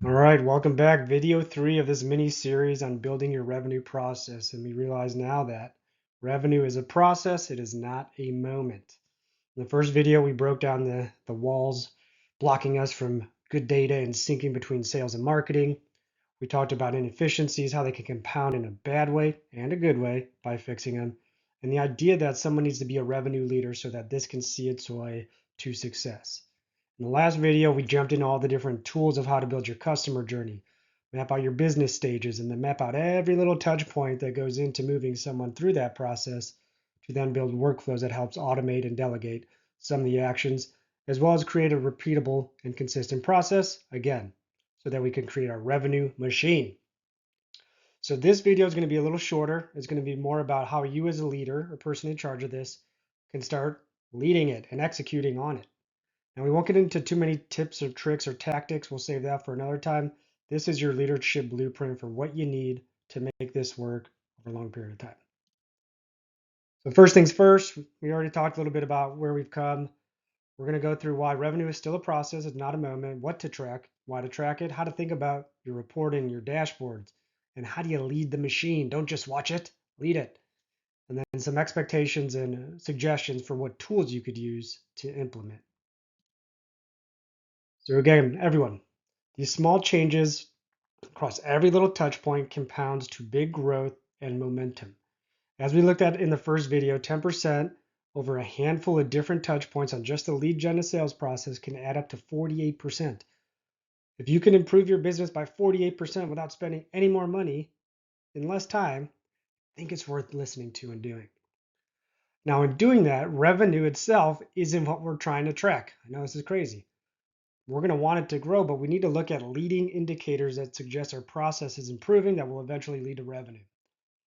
All right, welcome back. Video 3 of this mini series on building your revenue process. And we realize now that revenue is a process, it is not a moment. In the first video, we broke down the walls blocking us from good data and syncing between sales and marketing. We talked about inefficiencies, how they can compound in a bad way and a good way by fixing them, and the idea that someone needs to be a revenue leader so that this can see its way to success. In the last video, we jumped into all the different tools of how to build your customer journey, map out your business stages, and then map out every little touch point that goes into moving someone through that process to then build workflows that helps automate and delegate some of the actions, as well as create a repeatable and consistent process, again, so that we can create our revenue machine. So this video is going to be a little shorter. It's going to be more about how you as a leader or person in charge of this can start leading it and executing on it. And we won't get into too many tips or tricks or tactics. We'll save that for another time. This is your leadership blueprint for what you need to make this work over a long period of time. So first things first, we already talked a little bit about where we've come. We're going to go through why revenue is still a process, it's not a moment, what to track, why to track it, how to think about your reporting, your dashboards, and how do you lead the machine? Don't just watch it, lead it. And then some expectations and suggestions for what tools you could use to implement. So again, everyone, these small changes across every little touch point compounds to big growth and momentum. As we looked at in the first video, 10% over a handful of different touch points on just the lead gen to sales process can add up to 48%. If you can improve your business by 48% without spending any more money in less time, I think it's worth listening to and doing. Now, in doing that, revenue itself isn't what we're trying to track. I know this is crazy. We're going to want it to grow, but we need to look at leading indicators that suggest our process is improving that will eventually lead to revenue.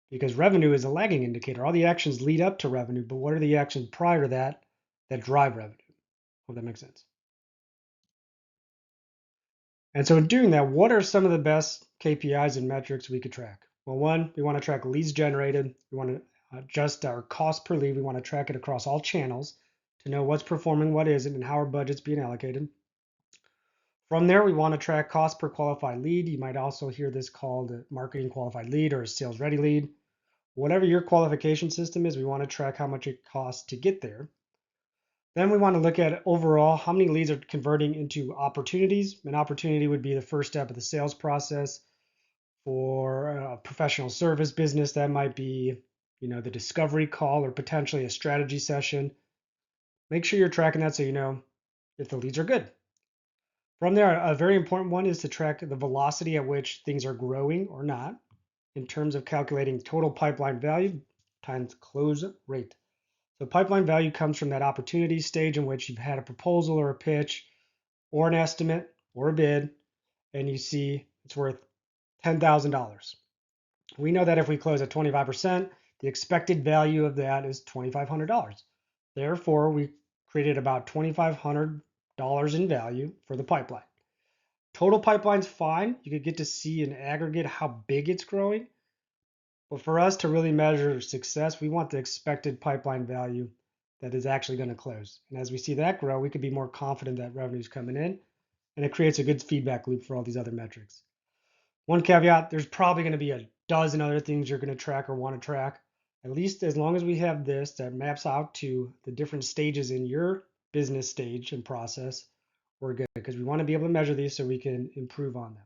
Because revenue is a lagging indicator. All the actions lead up to revenue, but what are the actions prior to that that drive revenue? Hope that makes sense. And so in doing that, what are some of the best KPIs and metrics we could track? Well, one, we want to track leads generated. We want to adjust our cost per lead. We want to track it across all channels to know what's performing, what isn't, and how our budget's being allocated. From there, we want to track cost per qualified lead. You might also hear this called a marketing qualified lead or a sales ready lead. Whatever your qualification system is, we want to track how much it costs to get there. Then we want to look at overall how many leads are converting into opportunities. An opportunity would be the first step of the sales process. For a professional service business, that might be, the discovery call or potentially a strategy session. Make sure you're tracking that so you know if the leads are good. From there, a very important one is to track the velocity at which things are growing or not in terms of calculating total pipeline value times close rate. So pipeline value comes from that opportunity stage in which you've had a proposal or a pitch or an estimate or a bid, and you see it's worth $10,000. We know that if we close at 25%, the expected value of that is $2,500. Therefore, we created about $2,500 in value for the pipeline. Total pipeline's fine. You could get to see in aggregate how big it's growing. But for us to really measure success, we want the expected pipeline value that is actually going to close. And as we see that grow, we could be more confident that revenue is coming in, and it creates a good feedback loop for all these other metrics. One caveat, there's probably going to be a dozen other things you're going to track or want to track. At least as long as we have this that maps out to the different stages in your business stage and process, we're good because we want to be able to measure these so we can improve on them.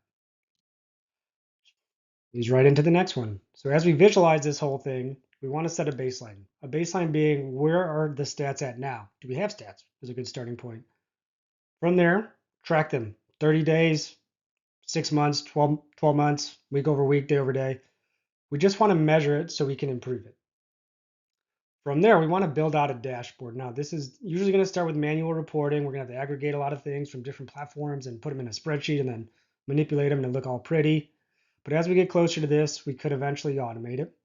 Leads right into the next one. So as we visualize this whole thing, we want to set a baseline. A baseline being, where are the stats at now? Do we have stats? Is a good starting point. From there, track them. 30 days, 6 months, 12 months, week over week, day over day. We just want to measure it so we can improve it. From there, we want to build out a dashboard. Now, this is usually going to start with manual reporting. We're going to have to aggregate a lot of things from different platforms and put them in a spreadsheet and then manipulate them to look all pretty. But as we get closer to this, we could eventually automate it.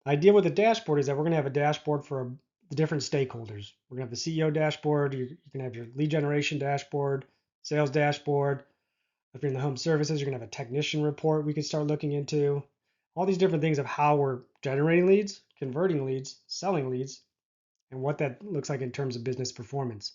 The idea with the dashboard is that we're going to have a dashboard for the different stakeholders. We're going to have the CEO dashboard. You can have your lead generation dashboard, sales dashboard. If you're in the home services, you're going to have a technician report we could start looking into. All these different things of how we're generating leads, converting leads, selling leads, and what that looks like in terms of business performance.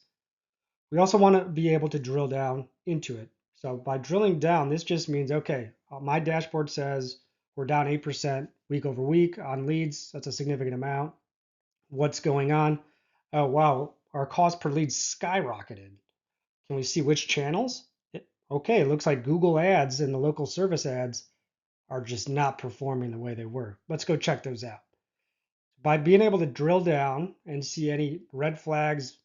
We also want to be able to drill down into it. So by drilling down, this just means, okay, my dashboard says we're down 8% week over week on leads. That's a significant amount. What's going on? Oh, wow, our cost per lead skyrocketed. Can we see which channels? Okay, it looks like Google ads and the local service ads are just not performing the way they were. Let's go check those out. By being able to drill down and see any red flags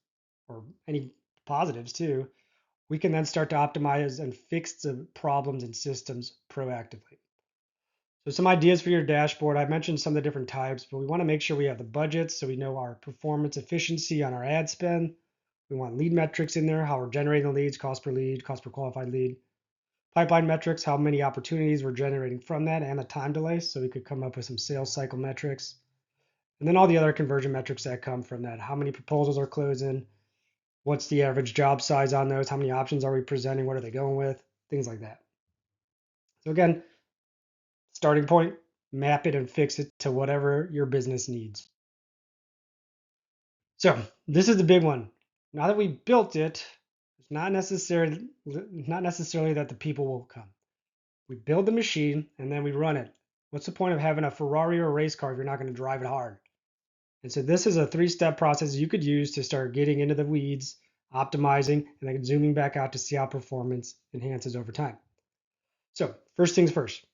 or any positives too, we can then start to optimize and fix the problems and systems proactively. So some ideas for your dashboard. I mentioned some of the different types, but we want to make sure we have the budgets so we know our performance efficiency on our ad spend. We want lead metrics in there, how we're generating the leads, cost per lead, cost per qualified lead. Pipeline metrics, how many opportunities we're generating from that, and the time delay, so we could come up with some sales cycle metrics. And then all the other conversion metrics that come from that. How many proposals are closing? What's the average job size on those? How many options are we presenting? What are they going with? Things like that. So again, starting point, map it and fix it to whatever your business needs. So this is the big one. Now that we built it, it's not necessarily that the people will come. We build the machine and then we run it. What's the point of having a Ferrari or a race car if you're not going to drive it hard? And so this is a 3-step process you could use to start getting into the weeds, optimizing, and then zooming back out to see how performance enhances over time. So first things first,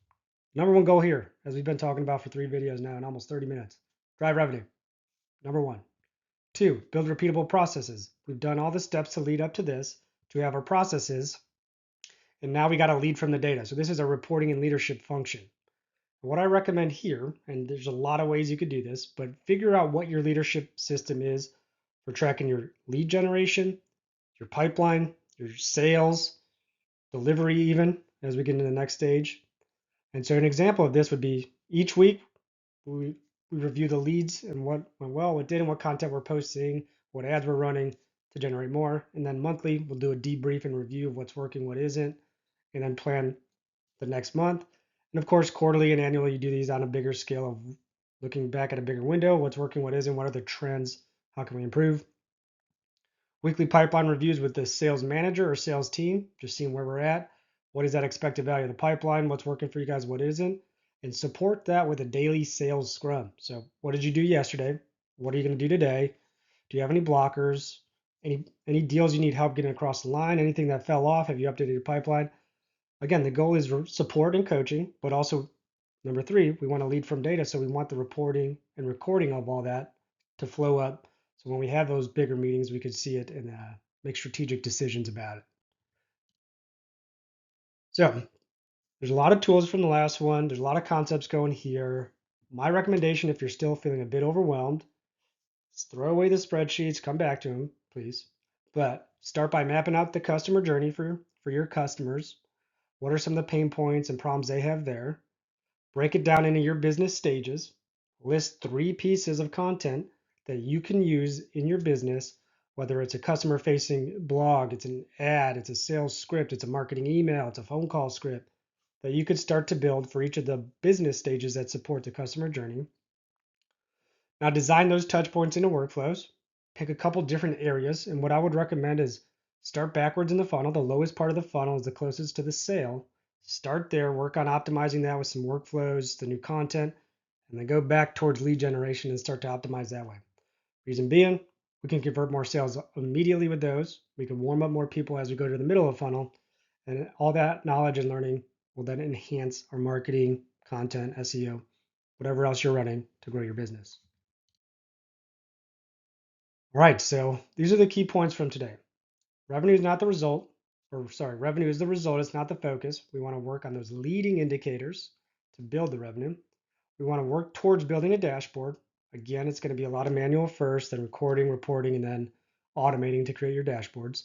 number one goal here, as we've been talking about for 3 videos now in almost 30 minutes, drive revenue. Number one. 2, build repeatable processes. We've done all the steps to lead up to this, to have our processes, and now we got to lead from the data. So this is a reporting and leadership function. What I recommend here, and there's a lot of ways you could do this, but figure out what your leadership system is for tracking your lead generation, your pipeline, your sales, delivery even, as we get into the next stage. And so an example of this would be each week we review the leads and what went well, what didn't, what content we're posting, what ads we're running to generate more. And then monthly, we'll do a debrief and review of what's working, what isn't, and then plan the next month. And of course, quarterly and annually, you do these on a bigger scale of looking back at a bigger window, what's working, what isn't, what are the trends, how can we improve. Weekly pipeline reviews with the sales manager or sales team, just seeing where we're at. What is that expected value of the pipeline? What's working for you guys? What isn't? And support that with a daily sales scrum. So what did you do yesterday? What are you going to do today? Do you have any blockers? Any deals you need help getting across the line? Anything that fell off? Have you updated your pipeline? Again, the goal is support and coaching, but also number 3, we want to lead from data. So we want the reporting and recording of all that to flow up. So when we have those bigger meetings, we could see it and make strategic decisions about it. So there's a lot of tools from the last one. There's a lot of concepts going here. My recommendation, if you're still feeling a bit overwhelmed, is throw away the spreadsheets, come back to them, please. But start by mapping out the customer journey for your customers. What are some of the pain points and problems they have there? Break it down into your business stages. List 3 pieces of content that you can use in your business, whether it's a customer facing blog, it's an ad, it's a sales script, it's a marketing email, it's a phone call script that you could start to build for each of the business stages that support the customer journey. Now design those touch points into workflows. Pick a couple different areas. And what I would recommend is start backwards in the funnel. The lowest part of the funnel is the closest to the sale. Start there, work on optimizing that with some workflows, the new content, and then go back towards lead generation and start to optimize that way. Reason being, we can convert more sales immediately with those. We can warm up more people as we go to the middle of the funnel. And all that knowledge and learning will then enhance our marketing, content, SEO, whatever else you're running to grow your business. All right, so these are the key points from today. Revenue is not the result, revenue is the result, it's not the focus. We want to work on those leading indicators to build the revenue. We want to work towards building a dashboard. Again, it's going to be a lot of manual first, then recording, reporting, and then automating to create your dashboards.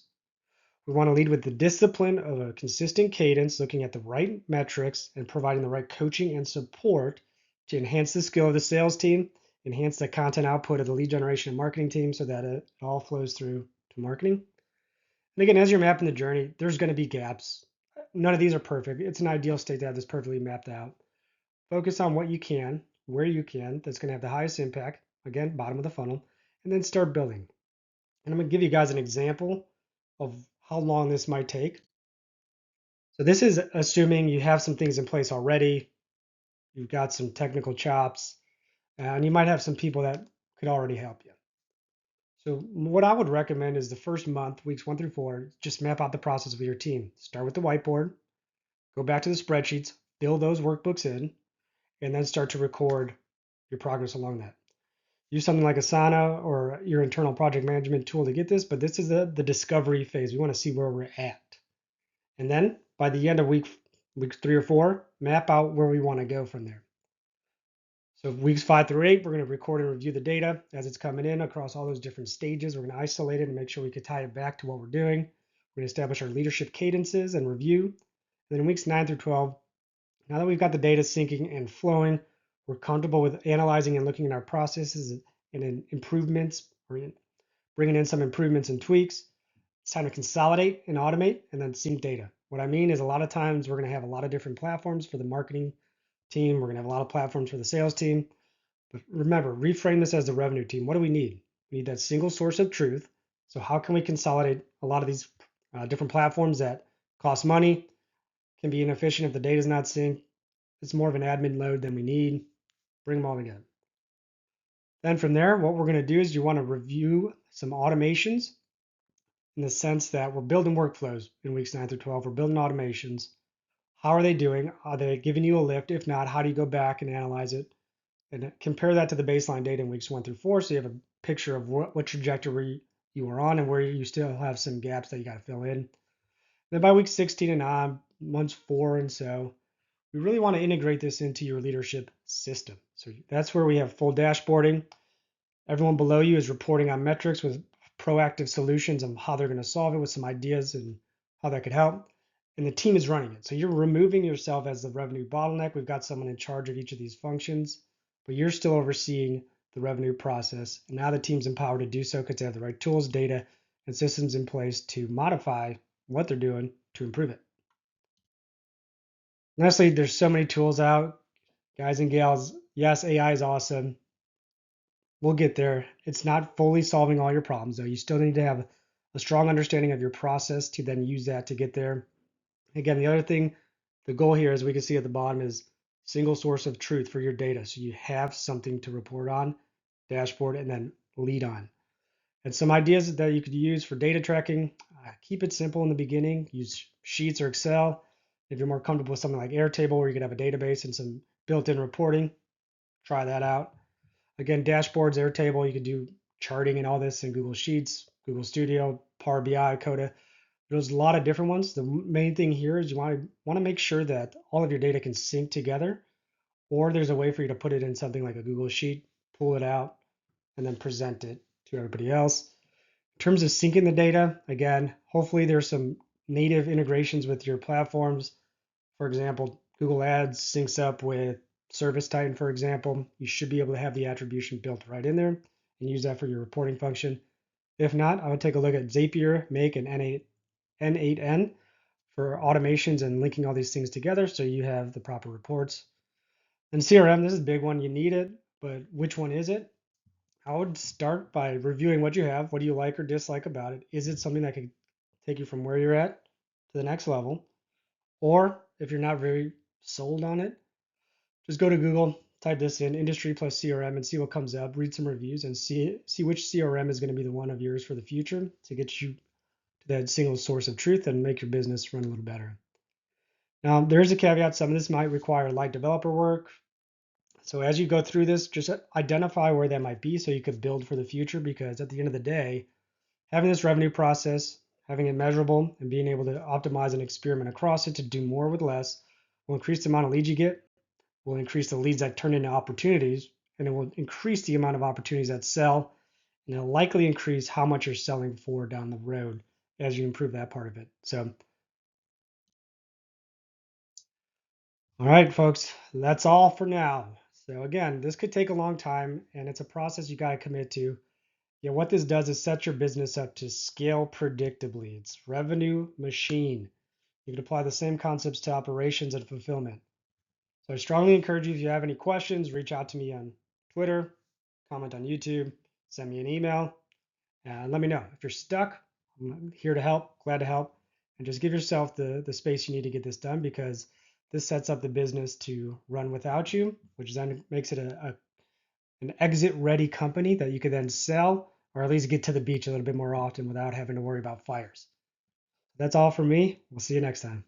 We want to lead with the discipline of a consistent cadence, looking at the right metrics and providing the right coaching and support to enhance the skill of the sales team, enhance the content output of the lead generation and marketing team so that it all flows through to marketing. And again, as you're mapping the journey, there's going to be gaps. None of these are perfect. It's an ideal state to have this perfectly mapped out. Focus on what you can, where you can, that's going to have the highest impact. Again, bottom of the funnel, and then start building. And I'm going to give you guys an example of how long this might take. So this is assuming you have some things in place already. You've got some technical chops, and you might have some people that could already help you. So what I would recommend is the first month, weeks 1 through 4, just map out the process with your team. Start with the whiteboard, go back to the spreadsheets, fill those workbooks in, and then start to record your progress along that. Use something like Asana or your internal project management tool to get this, but this is the discovery phase. We want to see where we're at. And then by the end of week 3 or 4, map out where we want to go from there. So weeks 5 through 8, we're going to record and review the data as it's coming in across all those different stages. We're going to isolate it and make sure we can tie it back to what we're doing. We're going to establish our leadership cadences and review. And then in weeks 9 through 12, now that we've got the data syncing and flowing, we're comfortable with analyzing and looking at our processes and improvements, or bringing in some improvements and tweaks. It's time to consolidate and automate and then sync data. What I mean is a lot of times we're going to have a lot of different platforms for the marketing team. We're going to have a lot of platforms for the sales team. But remember, reframe this as the revenue team. What do we need? We need that single source of truth. So how can we consolidate a lot of these different platforms that cost money, can be inefficient if the data is not synced? It's more of an admin load than we need. Bring them all together. Then from there, what we're going to do is you want to review some automations in the sense that we're building workflows in weeks 9 through 12. We're building automations. How are they doing? Are they giving you a lift? If not, how do you go back and analyze it and compare that to the baseline data in weeks 1 through 4 so you have a picture of what trajectory you are on and where you still have some gaps that you got to fill in. Then by week 16 and on, months 4 and so, we really want to integrate this into your leadership system. So that's where we have full dashboarding. Everyone below you is reporting on metrics with proactive solutions on how they're going to solve it with some ideas and how that could help. And the team is running it. So you're removing yourself as the revenue bottleneck. We've got someone in charge of each of these functions, but you're still overseeing the revenue process. And now the team's empowered to do so because they have the right tools, data, and systems in place to modify what they're doing to improve it. Honestly, there's so many tools out, guys and gals. Yes, AI is awesome. We'll get there. It's not fully solving all your problems, though. You still need to have a strong understanding of your process to then use that to get there. Again, the other thing, the goal here, as we can see at the bottom, is single source of truth for your data. So you have something to report on, dashboard, and then lead on. And some ideas that you could use for data tracking, keep it simple in the beginning. Use Sheets or Excel. If you're more comfortable with something like Airtable, where you could have a database and some built-in reporting, try that out. Again, dashboards, Airtable, you could do charting and all this in Google Sheets, Google Studio, Power BI, Coda. There's a lot of different ones. The main thing here is you want to make sure that all of your data can sync together, or there's a way for you to put it in something like a Google Sheet, pull it out, and then present it to everybody else. In terms of syncing the data, again, hopefully there's some native integrations with your platforms. For example, Google Ads syncs up with Service Titan, for example. You should be able to have the attribution built right in there and use that for your reporting function. If not, I would take a look at Zapier, Make, and N8N for automations and linking all these things together so you have the proper reports. And CRM, this is a big one. You need it, but which one is it? I would start by reviewing what you have. What do you like or dislike about it? Is it something that could take you from where you're at to the next level? Or if you're not very sold on it, just go to Google, type this in, industry plus CRM, and see what comes up. Read some reviews and see which CRM is going to be the one of yours for the future to get you to that single source of truth and make your business run a little better. Now, there is a caveat. Some of this might require light developer work. So as you go through this, just identify where that might be so you could build for the future, because at the end of the day, having this revenue process, having it measurable, and being able to optimize and experiment across it to do more with less will increase the amount of leads you get, will increase the leads that turn into opportunities, and it will increase the amount of opportunities that sell, and it'll likely increase how much you're selling for down the road as you improve that part of it. So, all right, folks, that's all for now. So again, this could take a long time, and it's a process you got to commit to. Yeah, what this does is set your business up to scale predictably. It's revenue machine. You can apply the same concepts to operations and fulfillment. So I strongly encourage you, if you have any questions, reach out to me on Twitter, comment on YouTube, send me an email, and let me know. If you're stuck, I'm here to help, glad to help. and just give yourself the space you need to get this done, because this sets up the business to run without you, which then makes it an exit ready company that you could then sell, or at least get to the beach a little bit more often without having to worry about fires. That's all for me. We'll see you next time.